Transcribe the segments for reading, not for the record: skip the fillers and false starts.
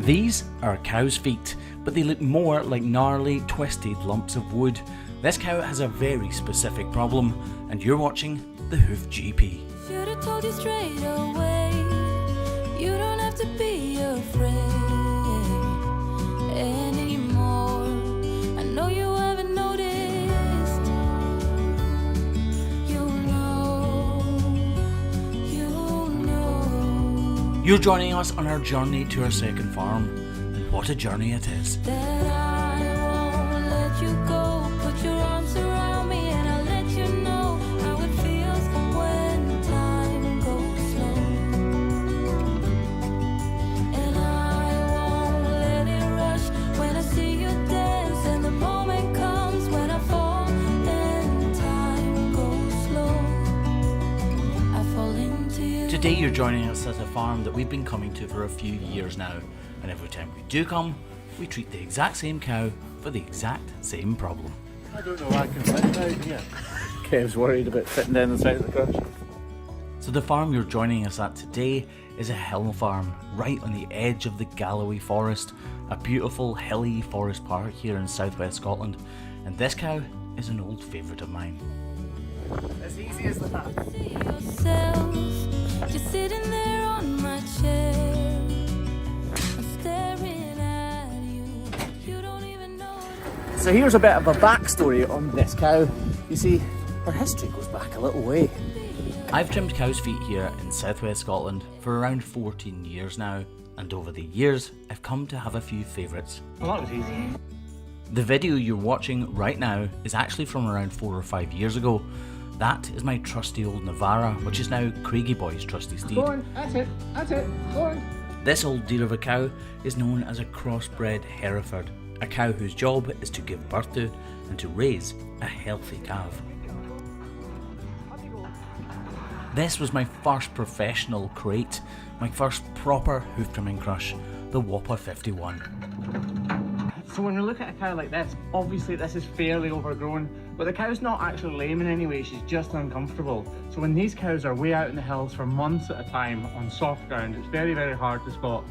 These are cow's feet, but they look more like gnarly, twisted lumps of wood. This cow has a very specific problem, and you're watching the Hoof GP. Should have told you straight away. You don't have to be afraid anymore. I know you haven't noticed. You know. You're joining us on our journey to our second farm, and what a journey it is. That I won't let you go. Put your arms around me and I'll let you know how it feels when time goes slow. And I won't let it rush when I see you dance, and the moment comes when I fall and time goes slow. I fall into you. Today you're joining us at a farm that we've been coming to for a few years now, and every time we do come, we treat the exact same cow for the exact same problem. I don't know, I can fit down here. Kev's worried about fitting down the side of the crush. So the farm you're joining us at today is a hill farm right on the edge of the Galloway Forest, a beautiful hilly forest park here in southwest Scotland, and this cow is an old favourite of mine. As easy as that. See yourself just sitting there on my chair. I'm staring at you. You don't even know. So here's a bit of a backstory on this cow. You see, her history goes back a little way. I've trimmed cow's feet here in southwest Scotland for around 14 years now, and over the years I've come to have a few favourites. Well, that was easy. The video you're watching right now is actually from around 4 or 5 years ago. That is my trusty old Navara, which is now Craigie Boy's trusty steed. Go on, that's it, go on. This old deer of a cow is known as a crossbred Hereford, a cow whose job is to give birth to and to raise a healthy calf. This was my first professional crate, my first proper hoof trimming crush, the Whopper 51. So when we look at a cow like this, obviously this is fairly overgrown, but the cow's not actually lame in any way, she's just uncomfortable. So when these cows are way out in the hills for months at a time on soft ground, it's very, very hard to spot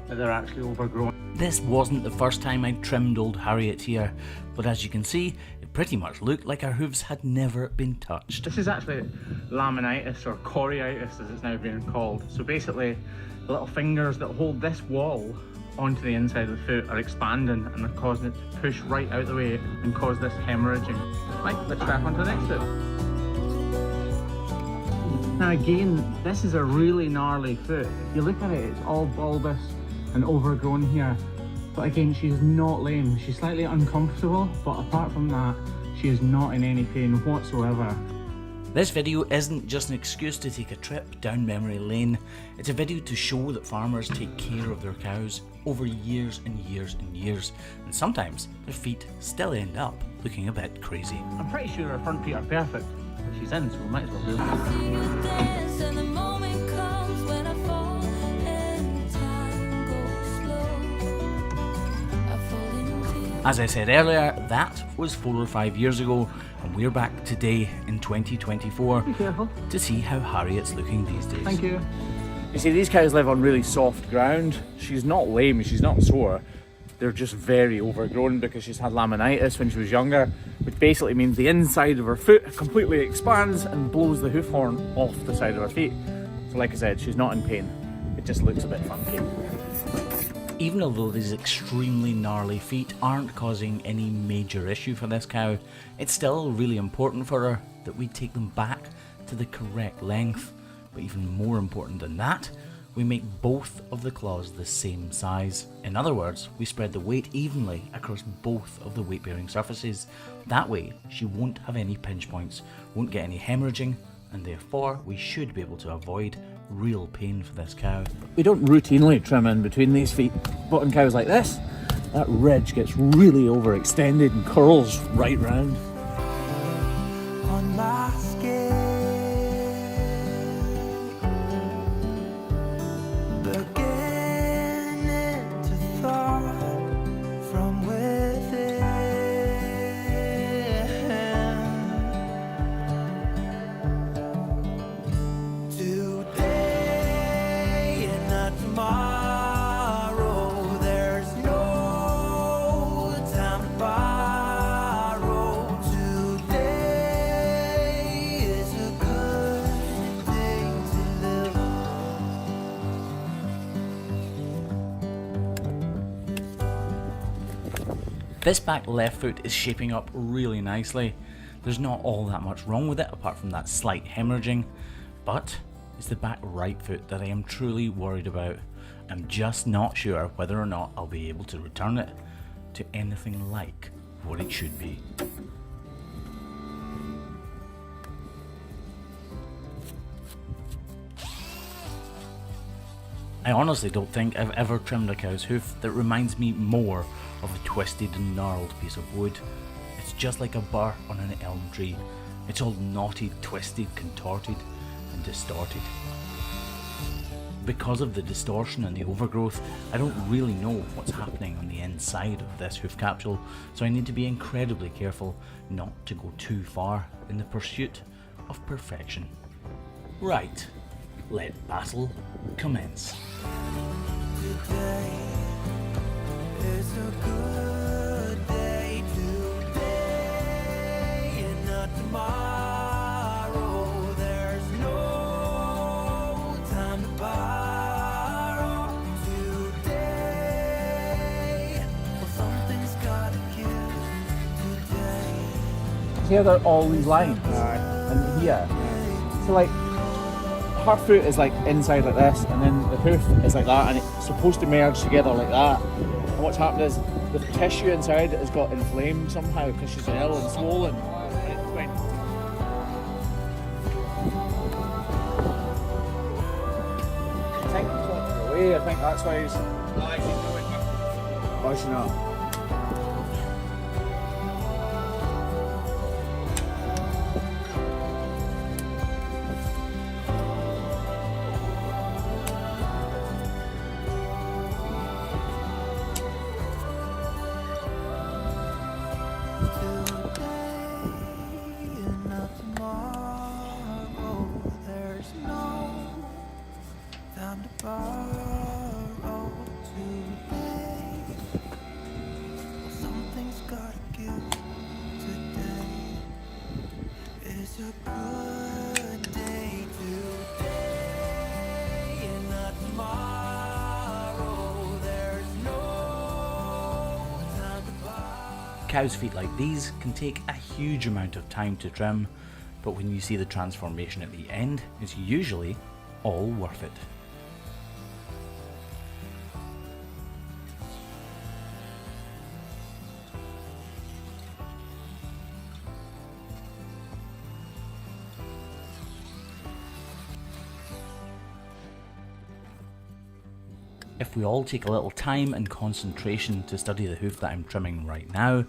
that they're actually overgrown. This wasn't the first time I'd trimmed old Harriet here, but as you can see, it pretty much looked like her hooves had never been touched. This is actually laminitis, or choriitis as it's now being called. So basically, the little fingers that hold this wall onto the inside of the foot are expanding and they're causing it to push right out the way and cause this hemorrhaging. Right, let's back onto the next foot. Now again, this is a really gnarly foot. If you look at it, it's all bulbous and overgrown here. But again, she's not lame. She's slightly uncomfortable, but apart from that, she is not in any pain whatsoever. This video isn't just an excuse to take a trip down memory lane, it's a video to show that farmers take care of their cows over years and years and years, and sometimes their feet still end up looking a bit crazy. I'm pretty sure her front feet are perfect, but she's in, so we might as well do it. See you dance, and the moment comes when I fall and time goes slow. I fall into you. As I said earlier, that was 4 or 5 years ago, and we're back today in 2024 Be careful. to see how Harriet's looking these days. Thank you. You see, these cows live on really soft ground. She's not lame, she's not sore. They're just very overgrown because she's had laminitis when she was younger, which basically means the inside of her foot completely expands and blows the hoof horn off the side of her feet. So like I said, she's not in pain. It just looks a bit funky. Even although these extremely gnarly feet aren't causing any major issue for this cow, it's still really important for her that we take them back to the correct length. But even more important than that, we make both of the claws the same size. In other words, we spread the weight evenly across both of the weight bearing surfaces. That way she won't have any pinch points, won't get any hemorrhaging, and therefore we should be able to avoid real pain for this cow. We don't routinely trim in between these feet, but on cows like this, that ridge gets really overextended and curls right round. On my skin, beginning to thaw from within. Today and not tomorrow. This back left foot is shaping up really nicely. There's not all that much wrong with it apart from that slight hemorrhaging, but it's the back right foot that I am truly worried about. I'm just not sure whether or not I'll be able to return it to anything like what it should be. I honestly don't think I've ever trimmed a cow's hoof that reminds me more of a twisted and gnarled piece of wood. It's just like a burr on an elm tree. It's all knotted, twisted, contorted and distorted. Because of the distortion and the overgrowth, I don't really know what's happening on the inside of this hoof capsule, so I need to be incredibly careful not to go too far in the pursuit of perfection. Right, let battle commence. Today is a good day today and not tomorrow. There's no time to borrow today. Well, something's gotta give today. Here there are all these lines, and here. So like, her foot is like inside like this, and then the hoof is like that, and it's supposed to merge together like that. And what's happened is the tissue inside has got inflamed somehow because she's ill and swollen. And it went. I think it's walking away. I think that's why he's. Oh, she's not. Something's gotta give today. It's a good day today and not tomorrow. There's no time to buy. Cows' feet like these can take a huge amount of time to trim, but when you see the transformation at the end, it's usually all worth it. If we all take a little time and concentration to study the hoof that I'm trimming right now,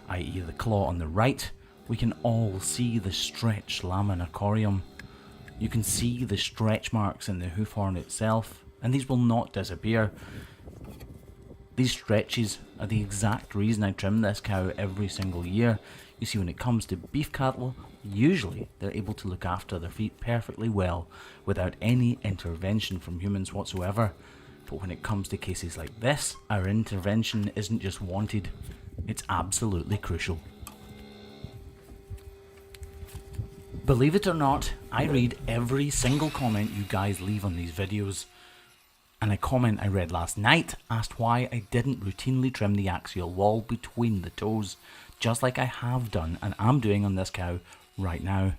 i.e. the claw on the right, we can all see the stretched lamina corium. You can see the stretch marks in the hoof horn itself, and these will not disappear. These stretches are the exact reason I trim this cow every single year. You see, when it comes to beef cattle, usually they're able to look after their feet perfectly well without any intervention from humans whatsoever. But when it comes to cases like this, our intervention isn't just wanted, it's absolutely crucial. Believe it or not, I read every single comment you guys leave on these videos. And a comment I read last night asked why I didn't routinely trim the axial wall between the toes, just like I have done and am doing on this cow right now.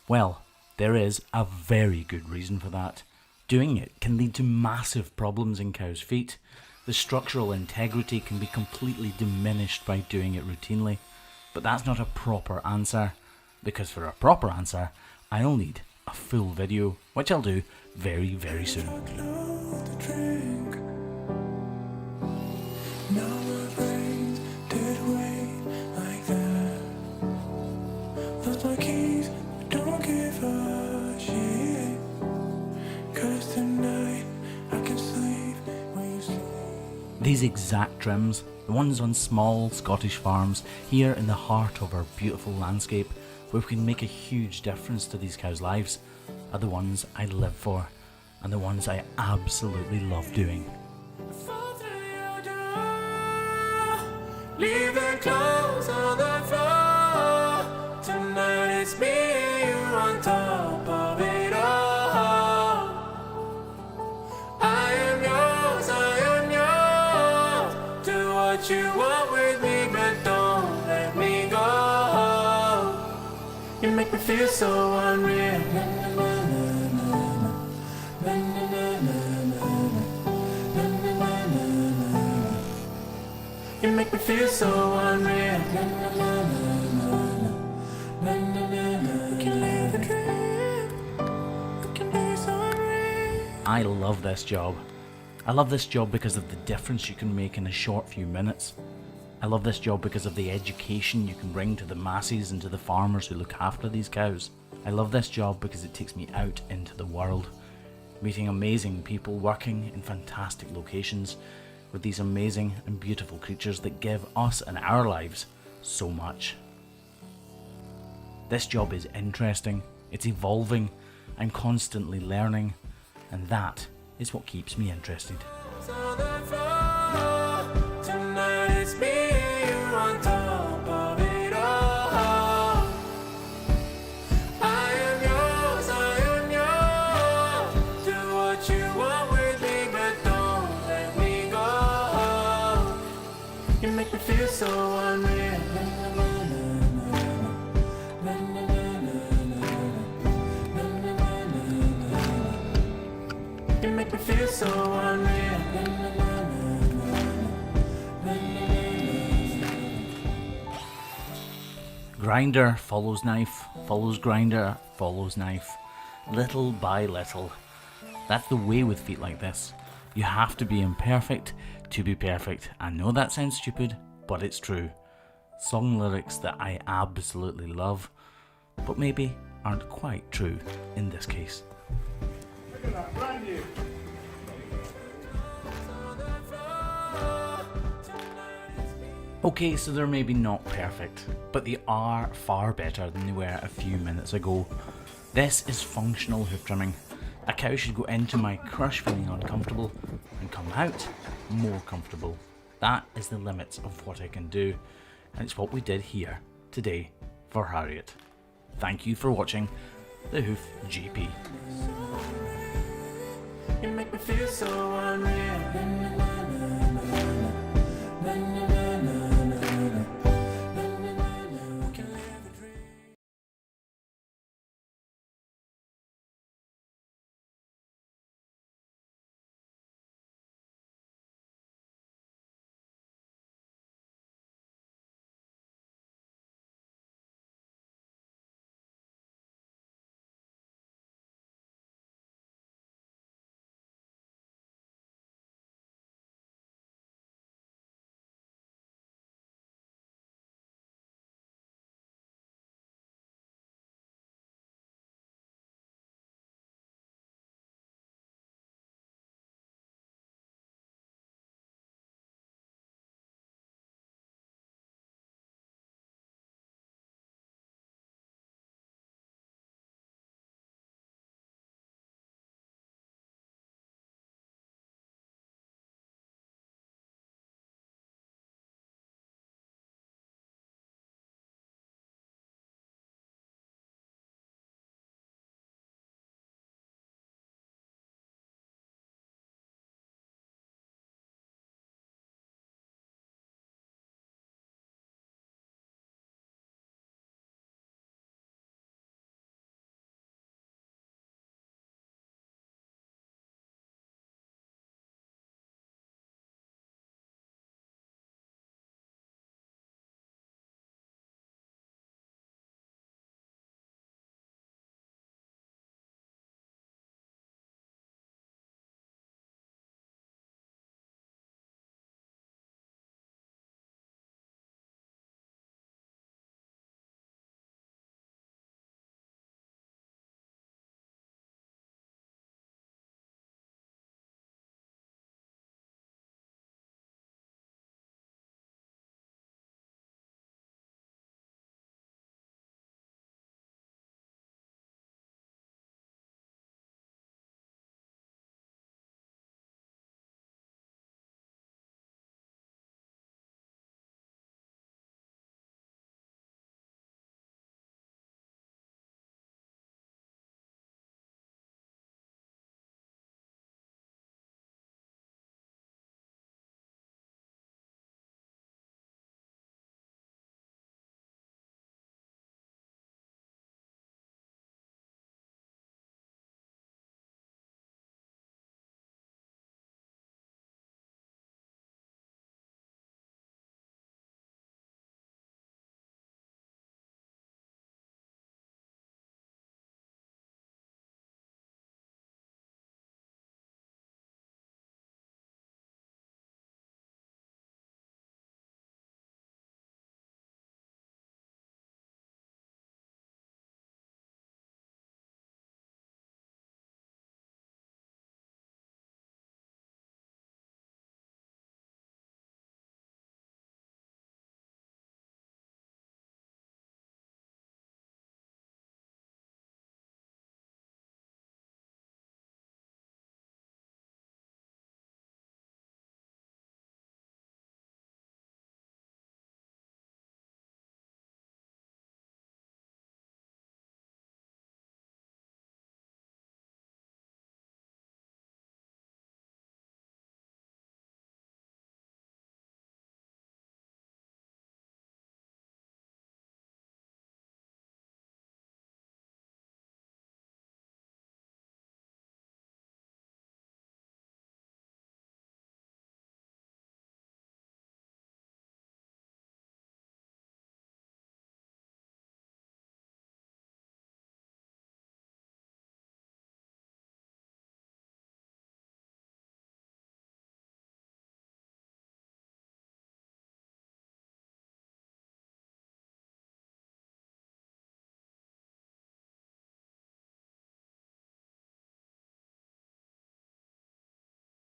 Well, there is a very good reason for that. Doing it can lead to massive problems in cows' feet. The structural integrity can be completely diminished by doing it routinely. But that's not a proper answer, because for a proper answer, I'll need a full video, which I'll do very, very soon. These exact trims, the ones on small Scottish farms here in the heart of our beautiful landscape, where we can make a huge difference to these cows' lives, are the ones I live for and the ones I absolutely love doing. Leave the clothes on the floor. Tonight it's me and you on top of it all. I am yours, do what you want with me, but You make me feel so unreal. You make me feel so unreal. We can live a dream. We can be so unreal. I love this job. I love this job because of the difference you can make in a short few minutes. I love this job because of the education you can bring to the masses and to the farmers who look after these cows. I love this job because it takes me out into the world, meeting amazing people working in fantastic locations with these amazing and beautiful creatures that give us and our lives so much. This job is interesting, it's evolving, I'm constantly learning, and that is what keeps me interested. On the floor. Tonight it's me and you on top of it all. I am yours. Do what you want with me, but don't let me go. You make me feel so unreal. You make me feel so unreal. Grinder follows knife, follows grinder, follows knife. Little by little. That's the way with feet like this. You have to be imperfect to be perfect. I know that sounds stupid, but it's true. Song lyrics that I absolutely love, but maybe aren't quite true in this case. Look at that, brand new. Okay, so they're maybe not perfect, but they are far better than they were a few minutes ago. This is functional hoof trimming. A cow should go into my crush feeling uncomfortable and come out more comfortable. That is the limits of what I can do, and it's what we did here today for Harriet. Thank you for watching the Hoof GP. You make me feel so unreal.